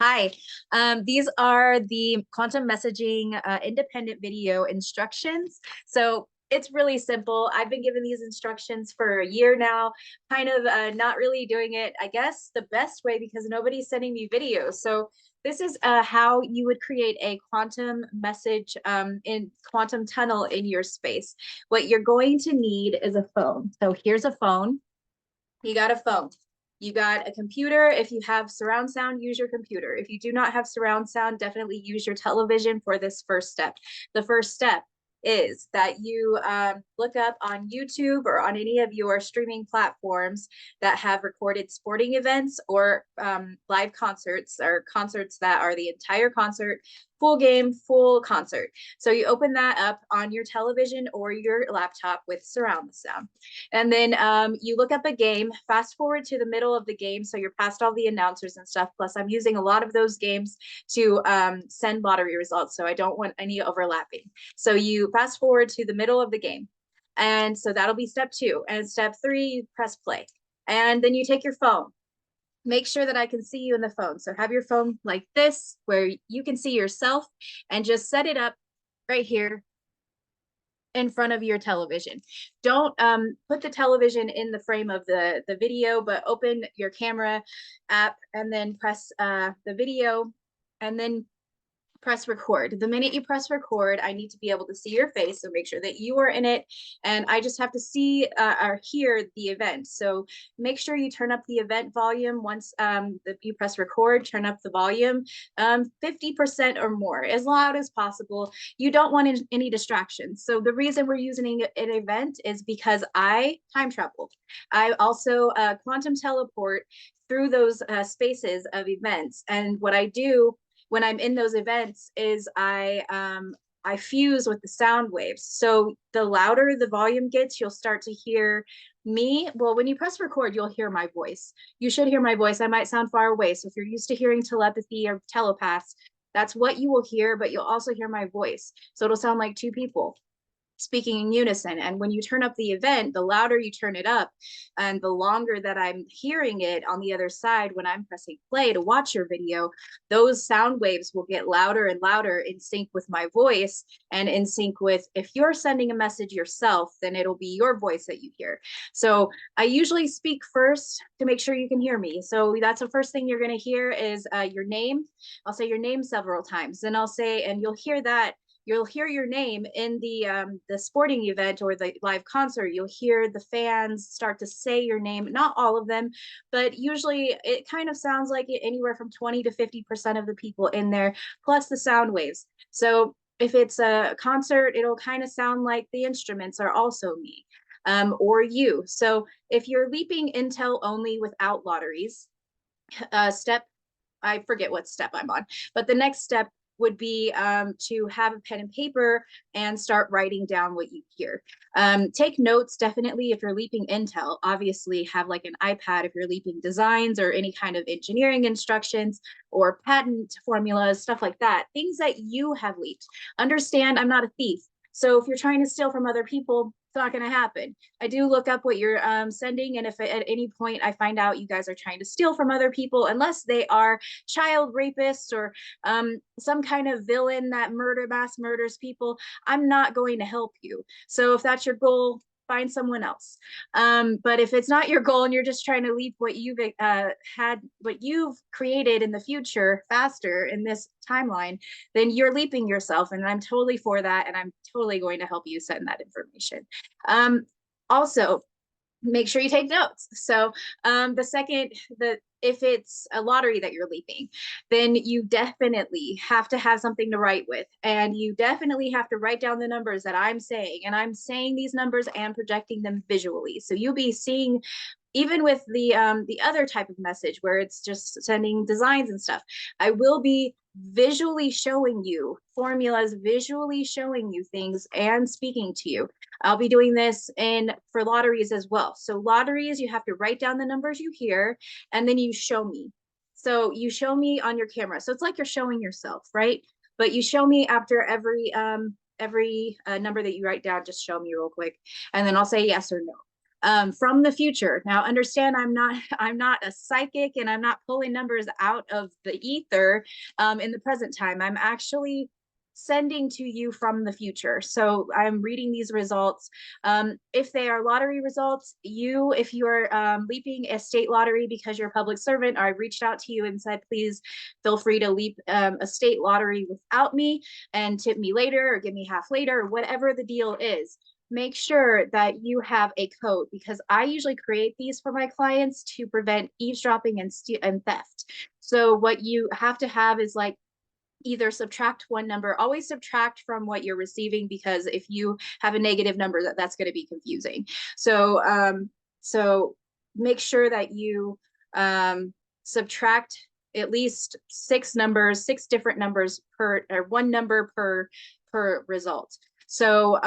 Hi, these are the quantum messaging independent video instructions. So it's really simple. I've been given these instructions for a year now, kind of not really doing it, I guess, the best way because nobody's sending me videos. So this is how you would create a quantum message in quantum tunnel in your space. What you're going to need is a phone. So here's a phone. You got a phone. You got a computer. If you have surround sound, use your computer. If you do not have surround sound, definitely use your television for this first step. The first step is that you look up on YouTube or on any of your streaming platforms that have recorded sporting events or live concerts or concerts that are the entire concert, full game, full concert. So you open that up on your television or your laptop with surround sound. And then you look up a game, fast forward to the middle of the game. So you're past all the announcers and stuff. Plus, I'm using a lot of those games to send lottery results. So I don't want any overlapping. So you fast forward to the middle of the game. And so that'll be step two. And step three, you press play. And then you take your phone. Make sure that I can see you in the phone. So have your phone like this, where you can see yourself, and just set it up right here in front of your television. Don't put the television in the frame of the video, but open your camera app and then press the video and then press record. The minute you press record, I need to be able to see your face, so make sure that you are in it, and I just have to see or hear the event. So make sure you turn up the event volume once you press record. Turn up the volume 50% or more, as loud as possible. You don't want any distractions. So the reason we're using an event is because I time travel. I also quantum teleport through those spaces of events, and what I do when I'm in those events is I fuse with the sound waves. So the louder the volume gets, you'll start to hear me. Well, when you press record, you'll hear my voice. You should hear my voice. I might sound far away. So if you're used to hearing telepathy or telepaths, that's what you will hear, but you'll also hear my voice. So it'll sound like two people speaking in unison. And when you turn up the event, the louder you turn it up and the longer that I'm hearing it on the other side when I'm pressing play to watch your video, those sound waves will get louder and louder in sync with my voice and in sync with, if you're sending a message yourself, then it'll be your voice that you hear. So I usually speak first to make sure you can hear me. So that's the first thing you're going to hear is your name. I'll say your name several times. Then I'll say, and you'll hear that you'll hear your name in the sporting event or the live concert. You'll hear the fans start to say your name, not all of them, but usually it kind of sounds like it, anywhere from 20 to 50% of the people in there, plus the sound waves. So if it's a concert, it'll kind of sound like the instruments are also me or you. So if you're leaping intel only without lotteries, step, I forget what step I'm on, but the next step would be to have a pen and paper and start writing down what you hear. Take notes, definitely, if you're leaping intel. Obviously, have like an iPad if you're leaping designs or any kind of engineering instructions or patent formulas, stuff like that. Things that you have leaped. Understand, I'm not a thief. So if you're trying to steal from other people, it's not going to happen. I do look up what you're sending, and if at any point I find out you guys are trying to steal from other people, unless they are child rapists or some kind of villain that mass murders people, I'm not going to help you. So if that's your goal, find someone else. But if it's not your goal and you're just trying to leap what you've what you've created in the future faster in this timeline, then you're leaping yourself. And I'm totally for that. And I'm totally going to help you send that information. Also, make sure you take notes. So the second that if it's a lottery that you're leaping, then you definitely have to have something to write with. And you definitely have to write down the numbers that I'm saying. And I'm saying these numbers and projecting them visually. So you'll be seeing, even with the other type of message where it's just sending designs and stuff, I will be visually showing you formulas, visually showing you things and speaking to you. I'll be doing this in for lotteries as well. So lotteries, you have to write down the numbers you hear and then you show me. So you show me on your camera. So it's like you're showing yourself, right? But you show me after every number that you write down, just show me real quick. And then I'll say yes or no. from the future. Now, understand, I'm not a psychic, and I'm not pulling numbers out of the ether in the present time. I'm actually sending to you from the future. So I'm reading these results. If they are lottery results, if you are leaping a state lottery because you're a public servant, or I reached out to you and said, please feel free to leap a state lottery without me and tip me later or give me half later, or whatever the deal is, make sure that you have a code, because I usually create these for my clients to prevent eavesdropping and theft. So what you have to have is like, either subtract one number, always subtract from what you're receiving, because if you have a negative number, that's going to be confusing. So make sure that you subtract at least six different numbers per, or one number per result. So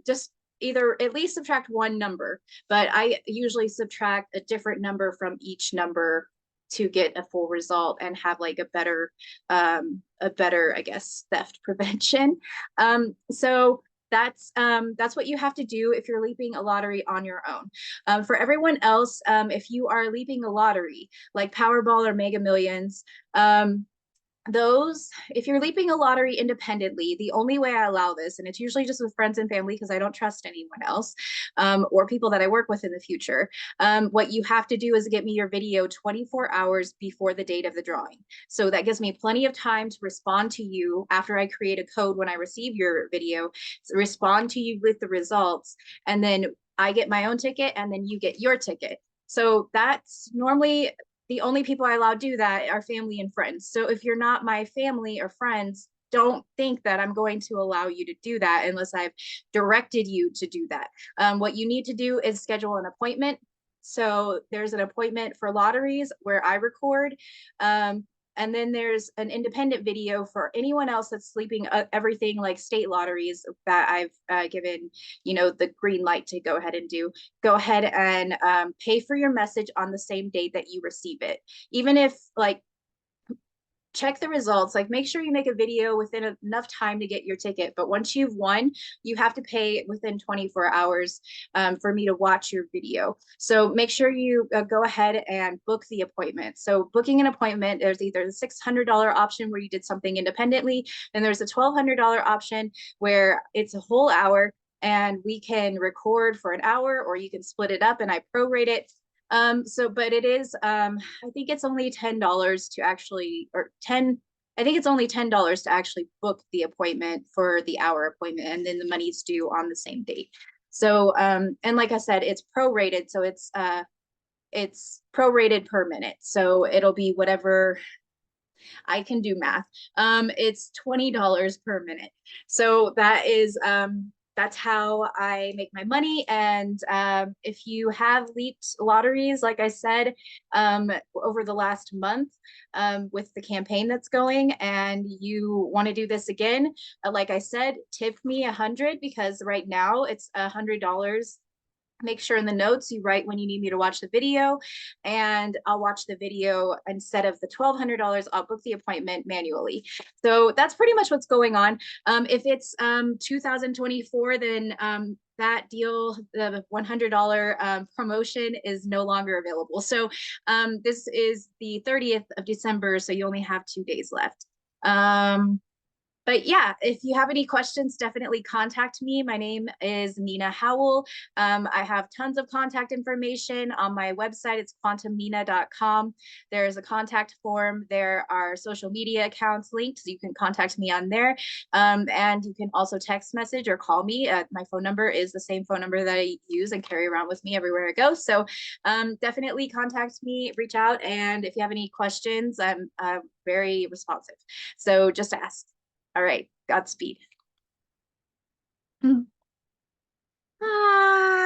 just either at least subtract one number, but I usually subtract a different number from each number to get a full result and have like a better, I guess, theft prevention. So that's what you have to do if you're leaping a lottery on your own. For everyone else, if you are leaping a lottery like Powerball or Mega Millions, those, if you're leaping a lottery independently, the only way I allow this, and it's usually just with friends and family because I don't trust anyone else, or people that I work with in the future, what you have to do is get me your video 24 hours before the date of the drawing. So that gives me plenty of time to respond to you after I create a code. When I receive your video, respond to you with the results, and then I get my own ticket, and then you get your ticket. So that's normally the only people I allow do that are family and friends. So if you're not my family or friends, don't think that I'm going to allow you to do that unless I've directed you to do that. What you need to do is schedule an appointment. So there's an appointment for lotteries where I record. And then there's an independent video for anyone else that's sleeping everything like state lotteries that I've given, the green light to go ahead and do. Go ahead and pay for your message on the same date that you receive it. Even if like, check the results, like make sure you make a video within enough time to get your ticket. But once you've won, you have to pay within 24 hours for me to watch your video. So make sure you go ahead and book the appointment. So booking an appointment, there's either the $600 option where you did something independently, and there's a $1,200 option where it's a whole hour and we can record for an hour, or you can split it up and I prorate it. But it is, I think it's only $10 to actually, I think it's only $10 to actually book the appointment for the hour appointment, and then the money's due on the same date. So, and like I said, it's prorated. So it's prorated per minute. So it'll be whatever, I can do math. It's $20 per minute. So that's how I make my money. And if you have leaped lotteries, like I said, over the last month, with the campaign that's going, and you want to do this again, like I said, tip me 100, because right now it's $100. Make sure in the notes you write when you need me to watch the video, and I'll watch the video. Instead of the $1,200, I'll book the appointment manually. So that's pretty much what's going on. If it's 2024, then that deal, the $100 promotion, is no longer available. So this is the 30th of December, so you only have 2 days left. But yeah, if you have any questions, definitely contact me. My name is Nina Howell. I have tons of contact information on my website. It's quantumnina.com. There's a contact form. There are social media accounts linked, so you can contact me on there. And you can also text message or call me. My phone number is the same phone number that I use and carry around with me everywhere I go. So definitely contact me, reach out. And if you have any questions, I'm very responsive. So just ask. All right, Godspeed.